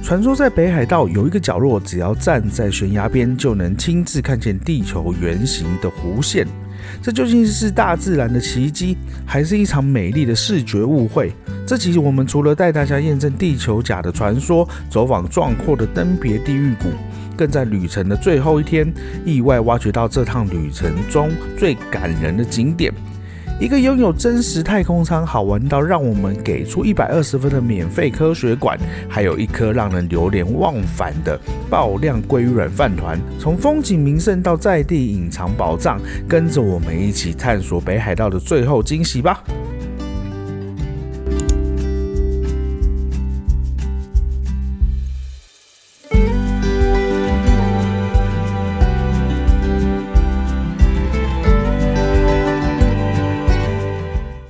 传说在北海道有一个角落，只要站在悬崖边，就能亲自看见地球圆形的弧线。这究竟是大自然的奇迹，还是一场美丽的视觉误会？这期我们除了带大家验证地球甲的传说，走访壮阔的登别地狱谷，更在旅程的最后一天，意外挖掘到这趟旅程中最感人的景点。一个拥有真实太空舱好玩到让我们给出120分的免费科学馆，还有一颗让人流连忘返的爆量鲑鱼软饭团。从风景名胜到在地隐藏宝藏，跟着我们一起探索北海道的最后惊喜吧。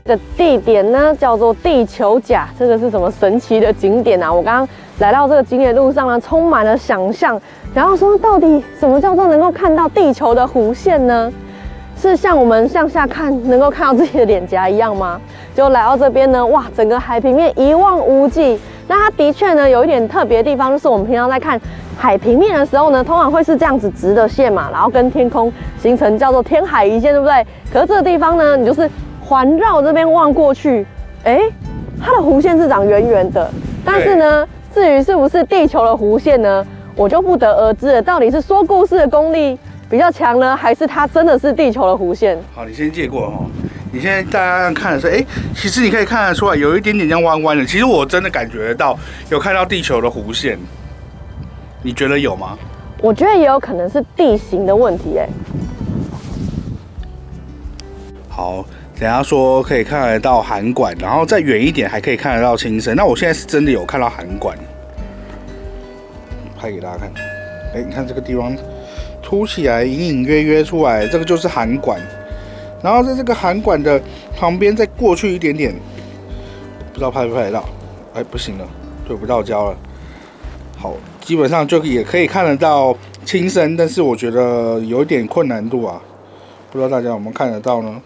这个地点呢叫做地球甲，这个是什么神奇的景点啊？我刚刚来到这个景点路上呢，充满了想象，然后说到底什么叫做能够看到地球的弧线呢？是像我们向下看能够看到自己的脸颊一样吗？就来到这边呢，哇，整个海平面一望无际。那它的确呢有一点特别的地方，就是我们平常在看海平面的时候呢，通常会是这样子直的线嘛，然后跟天空形成叫做天海一线，对不对？可是这个地方呢，你就是环绕这边望过去，它的弧线是长圆圆的，但是呢，至于是不是地球的弧线呢，我就不得而知了。到底是说故事的功力比较强呢，还是它真的是地球的弧线？好，你先借过哈。你现在大家看的时候，其实你可以看得出来，有一点点这样弯弯的。其实我真的感觉得到，有看到地球的弧线。你觉得有吗？我觉得也有可能是地形的问题，好。等一下说可以看得到函馆，然后再远一点还可以看得到青森。那我现在是真的有看到函馆，拍给大家看。你看这个地方凸起来，隐隐约约出来，这个就是函馆。然后在这个函馆的旁边再过去一点点，不知道拍不拍得到？不行了，对不到焦了。好，基本上就也可以看得到青森，但是我觉得有一点困难度啊，不知道大家有没有看得到呢？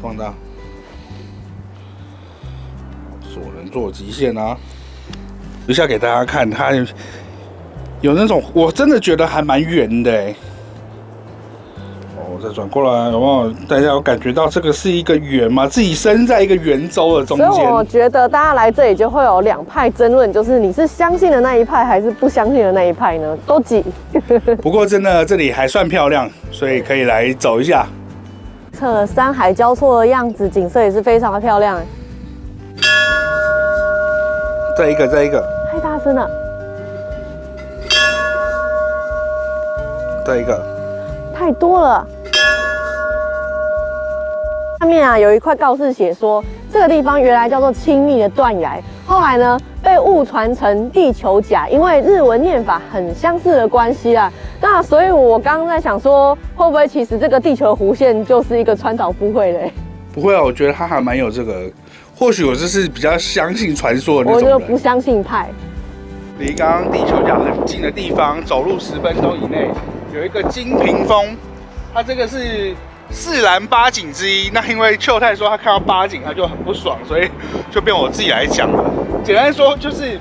放大，所能做极限啊！一下给大家看，它有那种我真的觉得还蛮圆的再转过来，有没有？大家有感觉到这个是一个圆吗？自己身在一个圆周的中间。所以我觉得大家来这里就会有两派争论，就是你是相信的那一派，还是不相信的那一派呢？都挤。不过真的这里还算漂亮，所以可以来走一下。山海交错的样子，景色也是非常的漂亮。再一个，太大声了。再一个，太多了。下面啊有一块告示写说，这个地方原来叫做亲密的断崖，后来呢被误传成地球甲，因为日文念法很相似的关系啦。那所以我刚刚在想说，会不会其实这个地球的弧线就是一个川岛附会嘞？不会啊，我觉得他还蛮有这个。或许我就是比较相信传说的那种人。我就不相信派。离刚刚地球甲很近的地方，走路10分钟以内，有一个金屏峰，它这个是4蓝8景之一。那因为秋太说他看到8景，他就很不爽，所以就变我自己来讲了。简单说就是，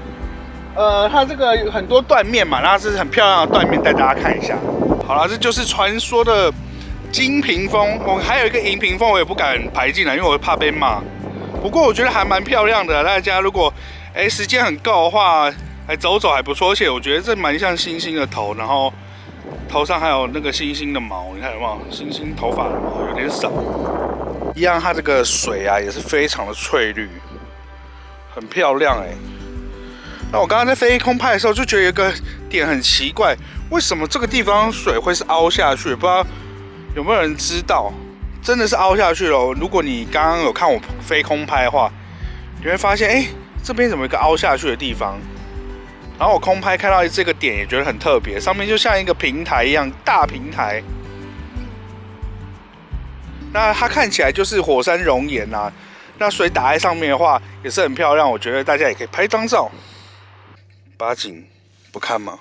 它这个有很多断面嘛，然后是很漂亮的断面，带大家看一下。好了，这就是传说的金屏峰。我还有一个银屏峰，我也不敢排进来，因为我怕被骂。不过我觉得还蛮漂亮的，大家如果时间很够的话，来走走还不错。而且我觉得这蛮像猩猩的头，然后头上还有那个猩猩的毛，你看有没有？猩猩头发的毛有点少。一样，它这个水啊也是非常的翠绿，很漂亮那我刚刚在飞空拍的时候就觉得有一个点很奇怪，为什么这个地方水会是凹下去？不知道有没有人知道？真的是凹下去了。如果你刚刚有看我飞空拍的话，你会发现，这边怎么有一个凹下去的地方？然后我空拍看到这个点也觉得很特别，上面就像一个平台一样，大平台。那它看起来就是火山熔岩啊。那水打在上面的话，也是很漂亮。我觉得大家也可以拍张照。八景不看吗？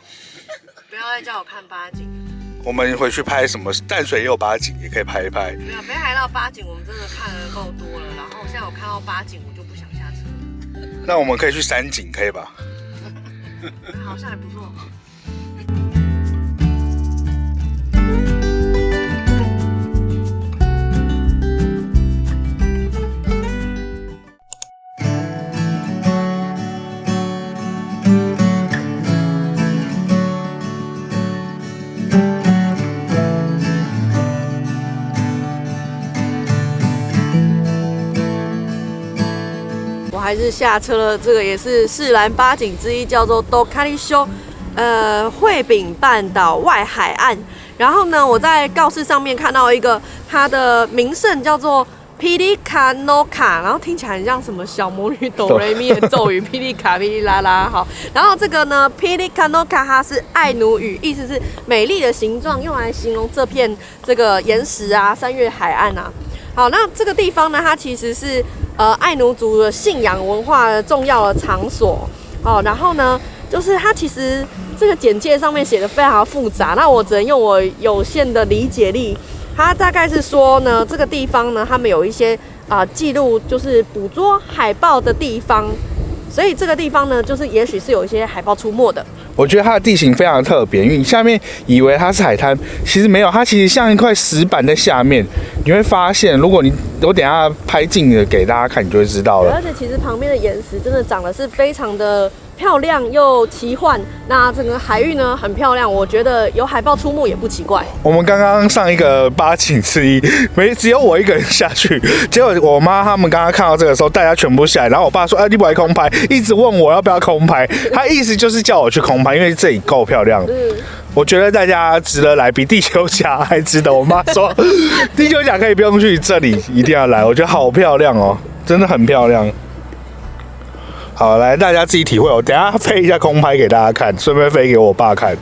不要再叫我看八景。我们回去拍什么淡水也有8景，也可以拍一拍。没有，北海道8景我们真的看得够多了，然后现在我看到8景，我就不想下车。那我们可以去3景，可以吧？好像还不错。还是下车了，这个也是四兰八景之一，叫做 Dokkarisho， 惠饼半岛外海岸。然后呢，我在告示上面看到一个它的名胜叫做霹雳卡诺卡，然后听起来很像什么小魔女哆瑞咪的咒语，霹雳卡霹雳啦啦。好，然后这个呢，霹雳卡诺卡它是爱奴语，意思是美丽的形状，用来形容这片这个岩石啊、山岳海岸啊。好，那这个地方呢，它其实是爱奴族的信仰文化的重要的场所。哦，然后呢，就是它其实这个简介上面写的非常复杂，那我只能用我有限的理解力。它大概是说呢，这个地方呢，他们有一些记录，就是捕捉海豹的地方，所以这个地方呢，就是也许是有一些海豹出没的。我觉得它的地形非常特别，因为你下面以为它是海滩，其实没有，它其实像一块石板在下面。你会发现，如果我等一下拍近的给大家看，你就会知道了。而且其实旁边的岩石真的长得是非常的漂亮又奇幻，那整个海域呢很漂亮，我觉得有海豹出没也不奇怪。我们刚刚上一个八景之一，只有我一个人下去，结果我妈他们刚刚看到这个时候，大家全部下来，然后我爸说：“你不来空拍？”一直问我要不要空拍，他意思就是叫我去空拍，因为这里够漂亮。我觉得大家值得来，比地球甲还值得。我妈说，地球甲可以不用去，这里一定要来，我觉得好漂亮哦，真的很漂亮。好，来大家自己体会。我等一下飞一下空拍给大家看，顺便飞给我爸看。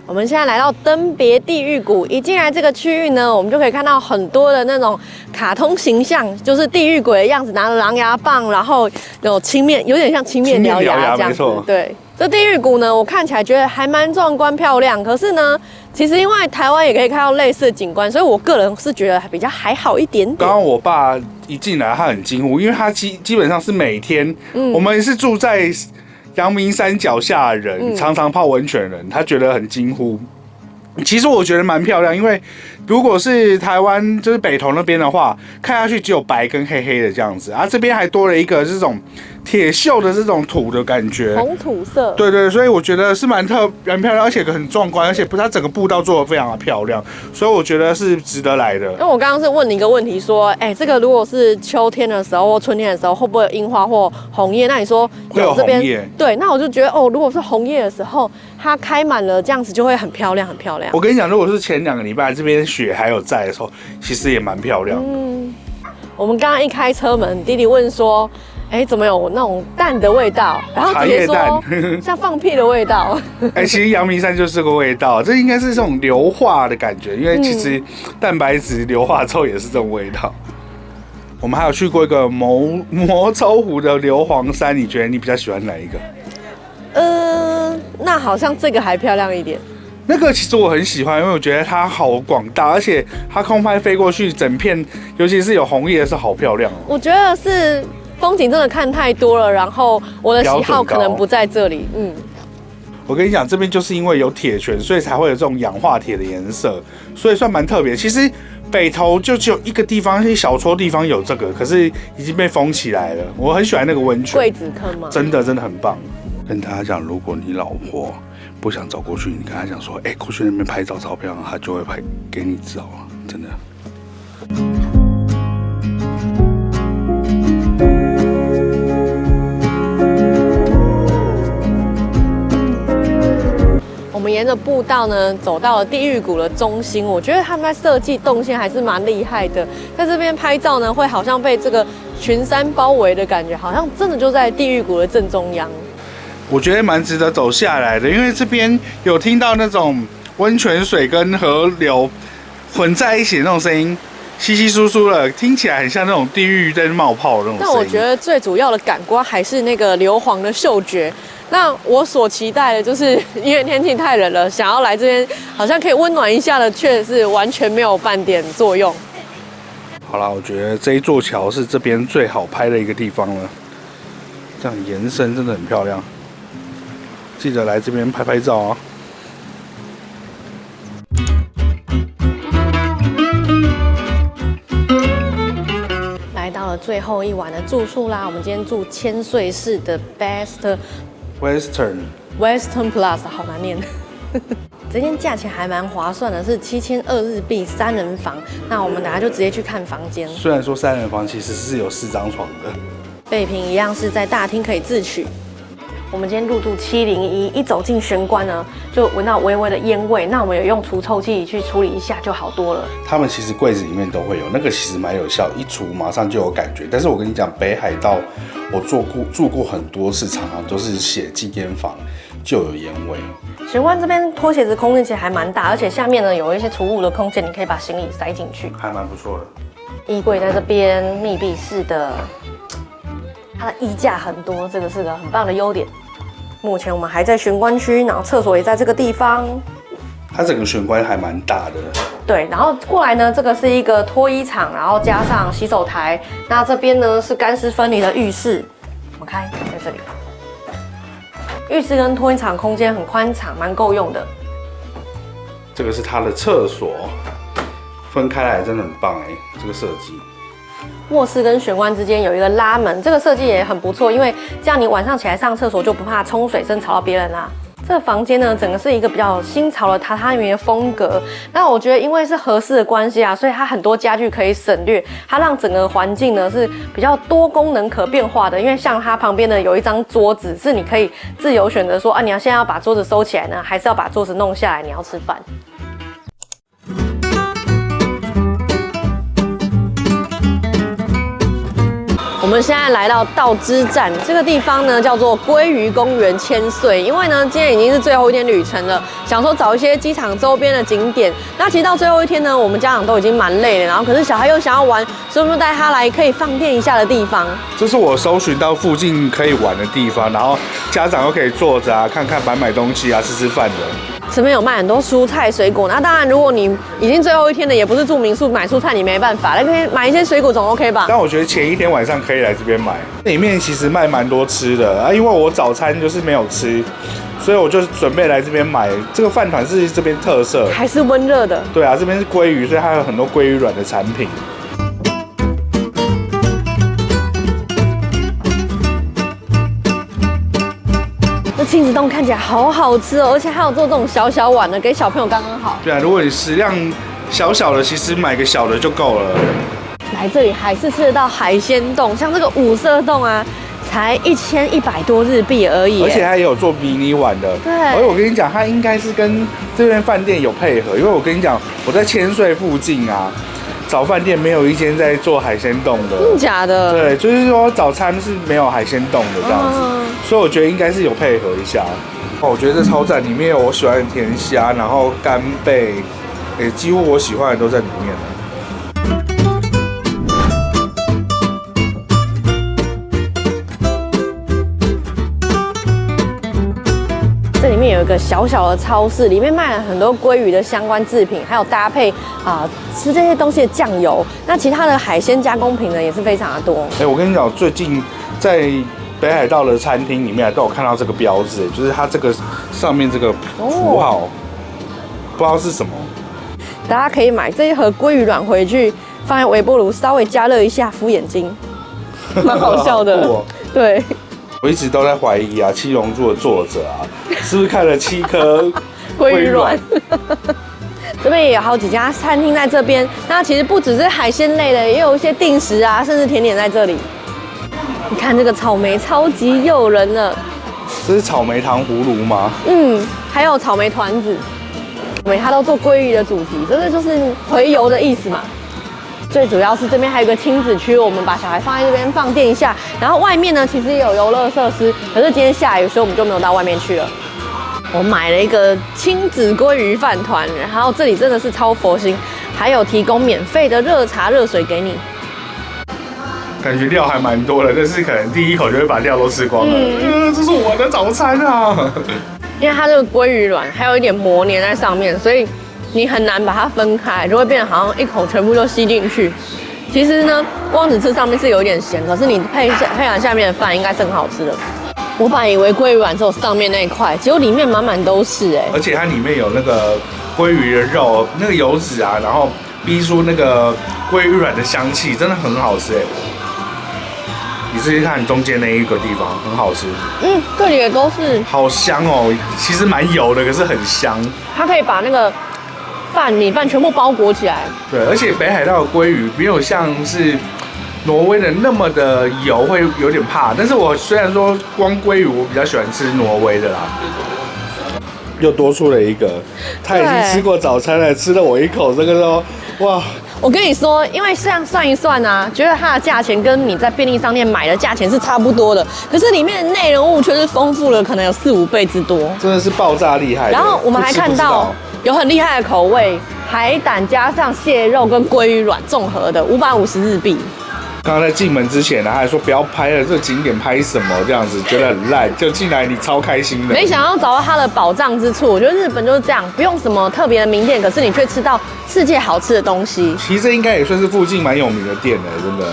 我们现在来到登别地狱谷，一进来这个区域呢，我们就可以看到很多的那种卡通形象，就是地狱鬼的样子，拿着狼牙棒，然后有青面，有点像青面獠牙这样子。对，这地狱谷呢，我看起来觉得还蛮壮观漂亮。可是呢，其实因为台湾也可以看到类似的景观，所以我个人是觉得比较还好一点点。刚刚我爸一进来，他很惊呼，因为他基本上是每天，我们是住在阳明山脚下的人，常常泡温泉的人，他觉得很惊呼。其实我觉得蛮漂亮，因为如果是台湾就是北投那边的话，看下去只有白跟黑黑的这样子，啊这边还多了一个这种铁锈的这种土的感觉，红土色。对对，所以我觉得是蛮漂亮，而且很壮观，而且它整个步道做得非常的漂亮，所以我觉得是值得来的。因为我刚刚是问你一个问题，说，这个如果是秋天的时候或春天的时候，会不会有樱花或红叶？那你说有这边，对，那我就觉得如果是红叶的时候，它开满了，这样子就会很漂亮，很漂亮。我跟你讲，如果是前2个礼拜这边雪还有在的时候，其实也蛮漂亮的。我们刚刚一开车门，弟弟问说，怎么有那种蛋的味道？然后姐姐说像放屁的味道。其实阳明山就是这个味道，这应该是这种硫化的感觉，因为其实蛋白质硫化之后也是这种味道。我们还有去过一个魔州湖的硫磺山，你觉得你比较喜欢哪一个？那好像这个还漂亮一点。那个其实我很喜欢，因为我觉得它好广大，而且它空拍飞过去，整片尤其是有红叶的是好漂亮哦。我觉得是风景真的看太多了，然后我的喜好可能不在这里。我跟你讲，这边就是因为有铁泉，所以才会有这种氧化铁的颜色，所以算蛮特别。其实北投就只有一个地方，一小撮地方有这个，可是已经被封起来了。我很喜欢那个温泉，桂子坑吗？真的很棒。跟大家讲，如果你老婆不想走过去，你跟她讲说，过去那边拍照照片，她就会拍给你照了，真的。我们沿着步道呢，走到了地狱谷的中心。我觉得他们在设计动线还是蛮厉害的。在这边拍照呢，会好像被这个群山包围的感觉，好像真的就在地狱谷的正中央。我觉得蛮值得走下来的，因为这边有听到那种温泉水跟河流混在一起的那种声音，稀稀疏疏的，听起来很像那种地狱在冒泡的那种声音。但我觉得最主要的感官还是那个硫磺的嗅觉。那我所期待的就是，因为天气太冷了，想要来这边好像可以温暖一下的，却是完全没有半点作用。好啦，我觉得这一座桥是这边最好拍的一个地方了，这样延伸真的很漂亮，记得来这边拍拍照啊。来到了最后一晚的住宿啦，我们今天住千岁市的 Western Plus， 好难念。这间价钱还蛮划算的，是7200日币3人房。那我们等下就直接去看房间。虽然说3人房其实是有4张床的，备品一样是在大厅可以自取。我们今天入住701，一走进玄关呢，就闻到微微的烟味。那我们有用除臭剂去处理一下就好多了。他们其实柜子里面都会有，那个其实蛮有效，一除马上就有感觉。但是我跟你讲，北海道我住过很多次，常常都是写纪念房就有烟味。玄关这边脱鞋子空间其实还蛮大，而且下面呢有一些储物的空间，你可以把行李塞进去，还蛮不错的。衣柜在这边，密闭式的。它的衣架很多，这个是个很棒的优点。目前我们还在玄关区，然后厕所也在这个地方。它整个玄关还蛮大的。对，然后过来呢，这个是一个脱衣场，然后加上洗手台。那这边呢是干湿分离的浴室，我们开在这里。浴室跟脱衣场空间很宽敞，蛮够用的。这个是它的厕所，分开来真的很棒哎，这个设计。卧室跟玄关之间有一个拉门，这个设计也很不错，因为这样你晚上起来上厕所就不怕冲水声吵到别人啦。这个房间呢，整个是一个比较新潮的榻榻米的风格。那我觉得因为是合适的关系啊，所以它很多家具可以省略，它让整个环境呢是比较多功能可变化的。因为像它旁边呢有一张桌子，是你可以自由选择说啊，你要现在要把桌子收起来呢，还是要把桌子弄下来，你要吃饭。我们现在来到道之站这个地方呢，叫做鲑鱼公园千岁。因为呢，今天已经是最后一天旅程了，想说找一些机场周边的景点。那其实到最后一天呢，我们家长都已经蛮累了，然后可是小孩又想要玩，所以我们带他来可以放电一下的地方。这是我搜寻到附近可以玩的地方，然后家长又可以坐着啊，看看买东西啊，吃吃饭的。这边有卖很多蔬菜水果，那当然如果你已经最后一天了，也不是住民宿买蔬菜，你没办法，那可以买一些水果总 OK 吧？但我觉得前一天晚上可以来这边买，里面其实卖蛮多吃的啊，因为我早餐就是没有吃，所以我就准备来这边买。这个饭团是这边特色，还是温热的。对啊，这边是鲑鱼，所以它有很多鲑鱼卵的产品。亲子冻看起来好好吃哦，而且还有做这种小小碗的，给小朋友刚刚好。对啊，如果你食量小小的，其实买个小的就够了。来这里还是吃得到海鲜冻，像这个五色冻啊，才1100多日币而已。而且它也有做迷你碗的。对。而我跟你讲，它应该是跟这边饭店有配合，因为我跟你讲，我在千岁附近啊，早饭店没有一间在做海鲜冻的。真的假的？对，就是说早餐是没有海鲜冻的这样子。所以我觉得应该是有配合一下。我觉得这超赞，里面有我喜欢的甜虾，然后干贝，几乎我喜欢的都在里面了。这里面有一个小小的超市，里面卖了很多鲑鱼的相关制品，还有搭配吃这些东西的酱油。那其他的海鲜加工品呢也是非常的多。我跟你讲，最近在北海道的餐厅里面都有看到这个标志，就是它这个上面这个符号，不知道是什么。大家可以买这一盒鲑鱼卵回去，放在微波炉稍微加热一下，敷眼睛，蛮好笑的。对，我一直都在怀疑啊，七龙珠的作者啊，是不是看了7颗鲑鱼卵？这边也有好几家餐厅在这边，那其实不只是海鲜类的，也有一些定食啊，甚至甜点在这里。你看这个草莓超级诱人了，这是草莓糖葫芦吗？还有草莓团子，它都做鲑鱼的主题，这个就是回游的意思嘛。最主要是这边还有一个亲子区，我们把小孩放在这边放电一下。然后外面呢，其实也有游乐设施，可是今天下雨，所以我们就没有到外面去了。我买了一个亲子鲑鱼饭团，然后这里真的是超佛心，还有提供免费的热茶热水给你。感觉料还蛮多的，但是可能第一口就会把料都吃光了。这是我的早餐啊！因为它这个鲑鱼卵还有一点膜粘在上面，所以你很难把它分开，就会变得好像一口全部都吸进去。其实呢，光只吃上面是有一点咸，可是你配完下面的饭，应该是很好吃的。我本来以为鲑鱼卵只有上面那一块，结果里面满满都是哎。而且它里面有那个鲑鱼的肉，那个油脂啊，然后逼出那个鲑鱼卵的香气，真的很好吃哎。你试试看中间那一个地方，很好吃。这里也都是，好香哦，其实蛮油的，可是很香。它可以把那个米饭全部包裹起来。对，而且北海道的鲑鱼没有像是挪威的那么的油，会有点怕。但是我虽然说光鲑鱼，我比较喜欢吃挪威的啦。又多出了一个，他已经吃过早餐了，吃了我一口，这个都哇！我跟你说，因为这样算一算啊，觉得它的价钱跟你在便利商店买的价钱是差不多的，可是里面的内容物却是丰富了，可能有4-5倍之多，真的是爆炸厉害。然后我们还看到有很厉害的口味，海胆加上蟹肉跟鲑鱼卵综合的550日币。刚刚在进门之前呢，他还说不要拍了，这个景点拍什么这样子，觉得很烂，就进来你超开心的。没想到找到它的宝藏之处，我觉得日本就是这样，不用什么特别的名店，可是你却吃到世界好吃的东西。其实这应该也算是附近蛮有名的店的，真的。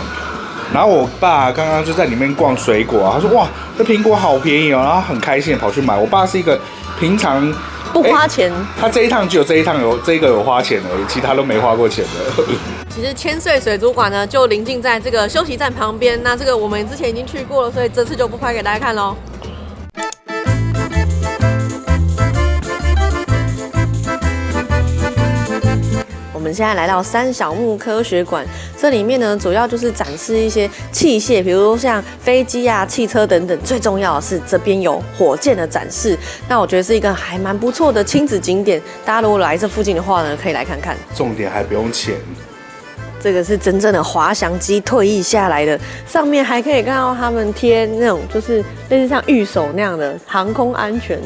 然后我爸刚刚就在里面逛水果啊，他说哇，这苹果好便宜哦，然后很开心的跑去买。我爸是一个平常不花钱，他这一趟只有这一趟这个有花钱而已，其他都没花过钱的。其实千岁水族馆呢，就临近在这个休息站旁边。那这个我们之前已经去过了，所以这次就不拍给大家看喽。我们现在来到三小木科学馆，这里面呢主要就是展示一些器械，比如说像飞机啊、汽车等等。最重要的是这边有火箭的展示，那我觉得是一个还蛮不错的亲子景点。大家如果来这附近的话呢，可以来看看。重点还不用钱。这个是真正的滑翔机退役下来的，上面还可以看到他们贴那种就是类似像御守那样的航空安全。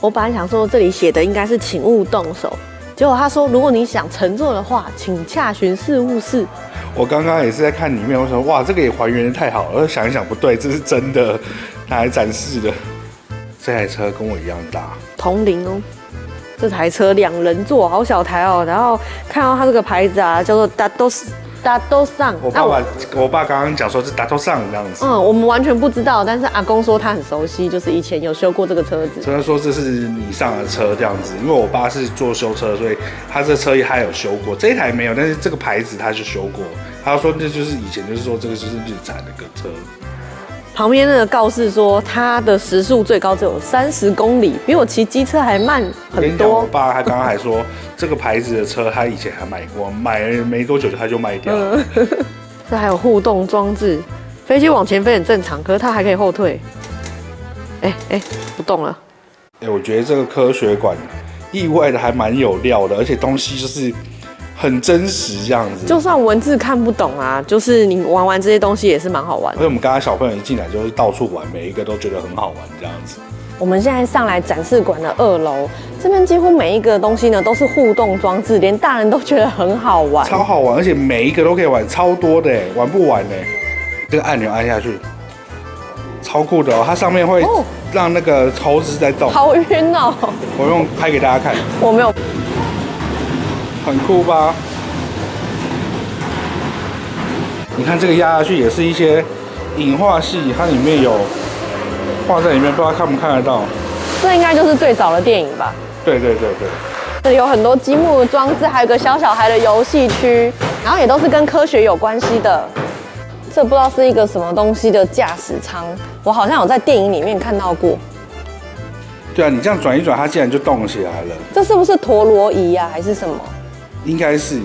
我本来想说这里写的应该是请勿动手，结果他说如果你想乘坐的话，请洽询事务室。我刚刚也是在看里面，我想哇，这个也还原的太好了。想一想不对，这是真的拿来展示的。这台车跟我一样大，同龄哦。这台车2人座，好小台哦。然后看到它这个牌子啊，叫做达多上。我爸刚刚讲说是达多上这样子。我们完全不知道，但是阿公说他很熟悉，就是以前有修过这个车子。虽然说这是你上的车这样子，因为我爸是做修车，所以他这车他有修过，这一台没有，但是这个牌子他就修过。他说这就是以前就是说这个就是日产的个车。旁边那个告示说，它的时速最高只有30公里，比我骑机车还慢很多。我爸他刚刚还说，这个牌子的车他以前还买过，买了没多久他就卖掉了。这还有互动装置，飞机往前飞很正常，可是它还可以后退。不动了。我觉得这个科学馆意外的还蛮有料的，而且东西就是很真实这样子。就算文字看不懂啊，就是你玩完这些东西也是蛮好玩的。而且我们刚刚小朋友一进来就是到处玩，每一个都觉得很好玩这样子。我们现在上来展示馆的2楼，这边几乎每一个东西呢都是互动装置，连大人都觉得很好玩，超好玩，而且每一个都可以玩，超多的，玩不完呢。这个按钮按下去，超酷的哦，它上面会让那个猴子在动，好晕哦。我用拍给大家看，我没有，很酷吧？你看这个压下去也是一些影画系，它里面有画在里面，不知道看不看得到。这应该就是最早的电影吧？对。这里有很多积木的装置，还有个小孩的游戏区，然后也都是跟科学有关系的。这不知道是一个什么东西的驾驶舱，我好像有在电影里面看到过。对啊，你这样转一转，它竟然就动起来了。这是不是陀螺仪啊，还是什么？应该是。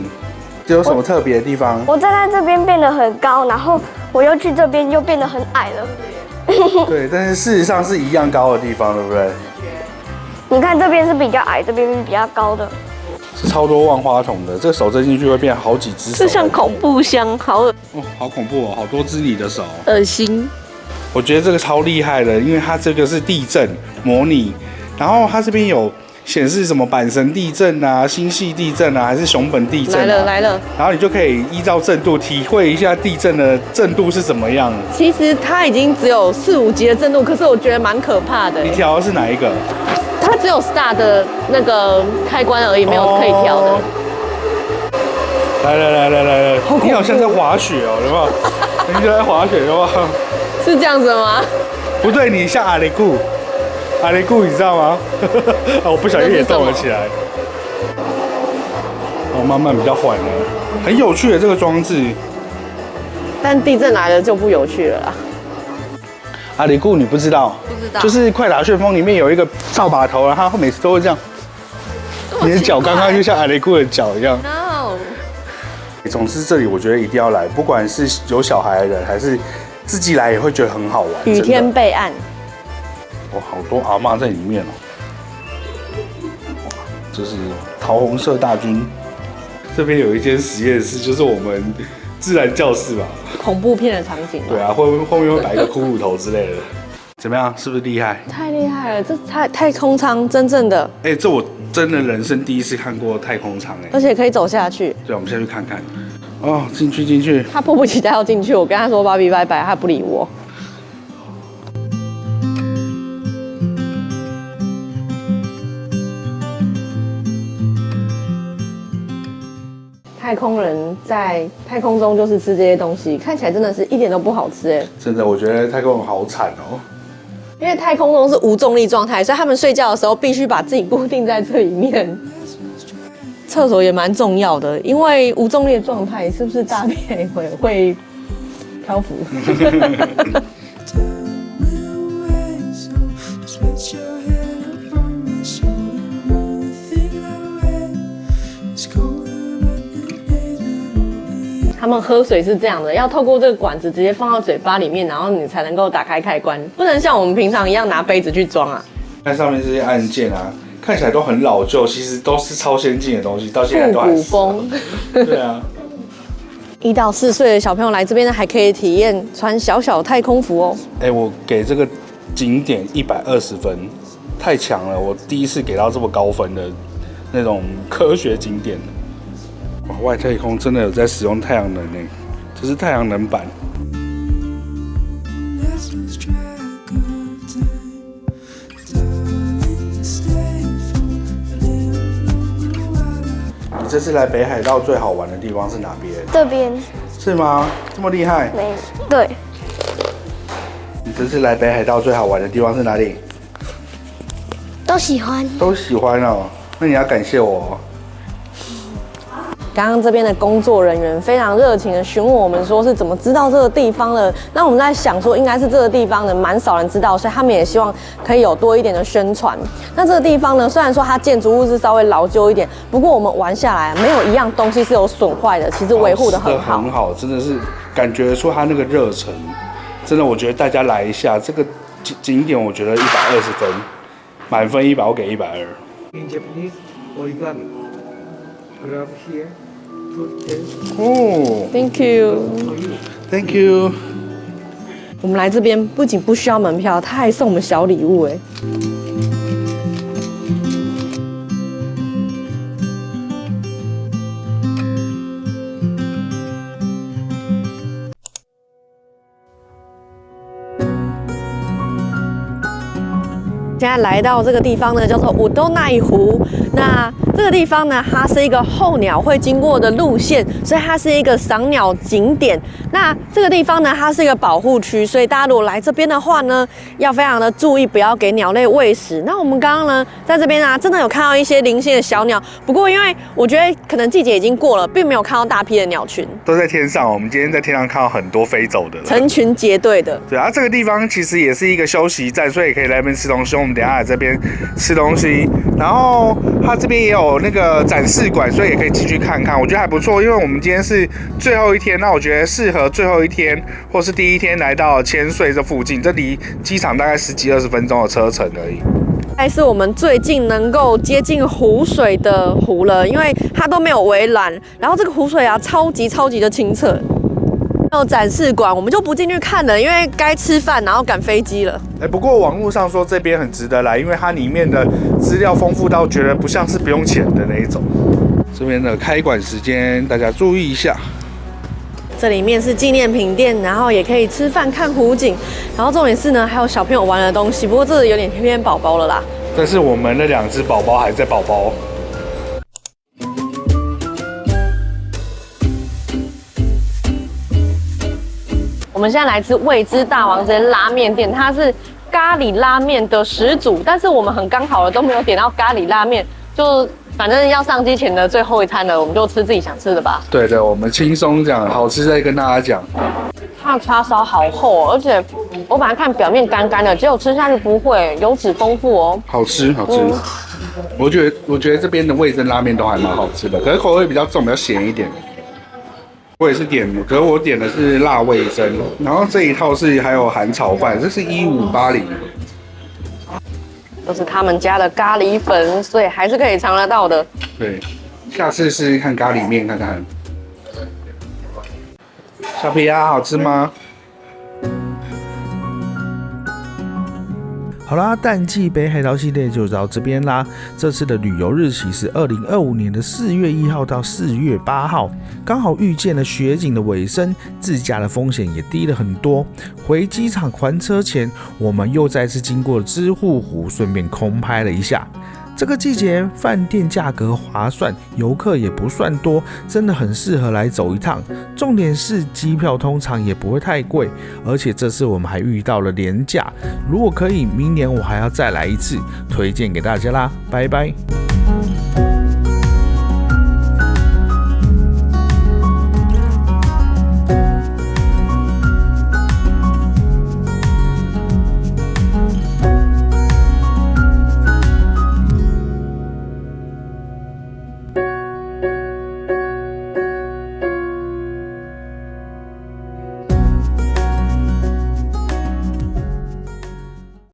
这有什么特别的地方？我站在这边变得很高，然后我又去这边又变得很矮了。对，但是事实上是一样高的地方，对不对？你看这边是比较矮，这边是比较高的。是超多万花筒的，这手伸进去会变好几只手。这像恐怖箱，好哦，好恐怖哦，好多只你的手，恶心。我觉得这个超厉害的，因为它这个是地震模拟，然后它这边有显示什么阪神地震啊、新系地震啊，还是熊本地震、啊、来了，然后你就可以依照震度体会一下地震的震度是怎么样。其实它已经只有4、5级的震度，可是我觉得蛮可怕的。你调的是哪一个？它只有 Start 的那个开关而已，没有可以调的。来，你好像在滑雪哦，有没有？你就在滑雪，有没有？是这样子吗？不对，你像阿里固，你知道吗？我不小心也动了起来。哦，慢慢比较缓了，很有趣的这个装置。但地震来了就不有趣了啦。阿里固你不知道？不知道。就是快打旋风里面有一个扫把头，然后他每次都会这样。你的脚刚刚就像阿里固的脚一样。No。总之这里我觉得一定要来，不管是有小孩的人还是自己来，也会觉得很好玩。雨天备案。哇，好多阿嬷在里面哦。哇，这是桃红色大军。这边有一间实验室，就是我们自然教室吧。恐怖片的场景。对啊，后面会摆一个骷髅头之类的。怎么样？是不是厉害？太厉害了，这太空舱真正的。哎，这我真的人生第一次看过太空舱哎。而且可以走下去。对，我们先去看看。哦，进去。他迫不及待要进去，我跟他说芭比拜拜，他不理我。太空人在太空中就是吃这些东西，看起来真的是一点都不好吃哎。真的，我觉得太空人好惨哦。因为太空中是无重力状态，所以他们睡觉的时候必须把自己固定在这里面。厕所也蛮重要的，因为无重力的状态，是不是大便会漂浮？他们喝水是这样的，要透过这个管子直接放到嘴巴里面，然后你才能够打开开关，不能像我们平常一样拿杯子去装啊。看上面这些按键啊，看起来都很老旧，其实都是超先进的东西，到现在都还是。复古风。对啊。1到4岁的小朋友来这边呢，还可以体验穿小小太空服哦。哎，我给这个景点120分，太强了！我第一次给到这么高分的那种科学景点。哇，外太空真的有在使用太阳能呢，这是太阳能板。你这次来北海道最好玩的地方是哪边？这边。是吗？这么厉害？没对。你这次来北海道最好玩的地方是哪里？都喜欢。都喜欢哦，那你要感谢我哦。刚刚这边的工作人员非常热情的询问我们说是怎么知道这个地方的。那我们在想说应该是这个地方呢蛮少人知道，所以他们也希望可以有多一点的宣传。那这个地方呢，虽然说它建筑物是稍微老旧一点，不过我们玩下来没有一样东西是有损坏的，其实维护的很好。很好，真的是感觉出它那个热忱。真的，我觉得大家来一下这个景点，我觉得120分，满分100，我给120。哦 ，Thank you， Thank you。我们来这边不仅不需要门票，他还送我们小礼物哎。现在来到这个地方呢，叫做武都奈湖。那这个地方呢，它是一个候鸟会经过的路线，所以它是一个赏鸟景点。那这个地方呢，它是一个保护区，所以大家如果来这边的话呢，要非常的注意，不要给鸟类喂食。那我们刚刚呢，在这边啊，真的有看到一些零星的小鸟，不过因为我觉得可能季节已经过了，并没有看到大批的鸟群，都在天上。我们今天在天上看到很多飞走的，成群结队的。对啊，这个地方其实也是一个休息站，所以可以来这边吃东西。我们等一下来这边吃东西，然后它这边也有那个展示馆，所以也可以进去看看，我觉得还不错。因为我们今天是最后一天，那我觉得适合最后一天或是第一天来到千岁这附近，这离机场大概10几20分钟的车程而已。还是我们最近能够接近湖水的湖了，因为它都没有围栏，然后这个湖水啊超级的清澈。还有展示馆，我们就不进去看了，因为该吃饭，然后赶飞机了。不过网络上说这边很值得来，因为它里面的资料丰富到觉得不像是不用钱的那一种。这边的开馆时间大家注意一下。这里面是纪念品店，然后也可以吃饭看湖景，然后重点是呢还有小朋友玩的东西，不过这有点偏宝宝了啦。但是我们的2只宝宝还在宝宝。我们现在来吃味之大王这间拉面店，它是咖喱拉面的始祖，但是我们很刚好的都没有点到咖喱拉面，就反正要上机前的最后一餐了，我们就吃自己想吃的吧。对的，我们轻松讲，好吃再跟大家讲。它的叉烧好厚哦，而且我本来看表面干干的，结果吃下去不会，油脂丰富哦。好吃。我觉得这边的味噌拉面都还蛮好吃的，可是口味比较重，比较咸一点。我也是点的，可是我点的是辣味噌，然后这一套是还有含炒饭，这是1580。都是他们家的咖喱粉，所以还是可以尝得到的。对，下次试试看咖喱面看看。小皮鸭好吃吗？好啦，淡季北海道系列就到这边啦。这次的旅游日期是2025年的4月1号到4月8号，刚好遇见了雪景的尾声，自驾的风险也低了很多。回机场还车前，我们又再次经过了知户湖，顺便空拍了一下。这个季节饭店价格划算，游客也不算多，真的很适合来走一趟。重点是机票通常也不会太贵，而且这次我们还遇到了连假，如果可以，明年我还要再来一次，推荐给大家啦，拜拜。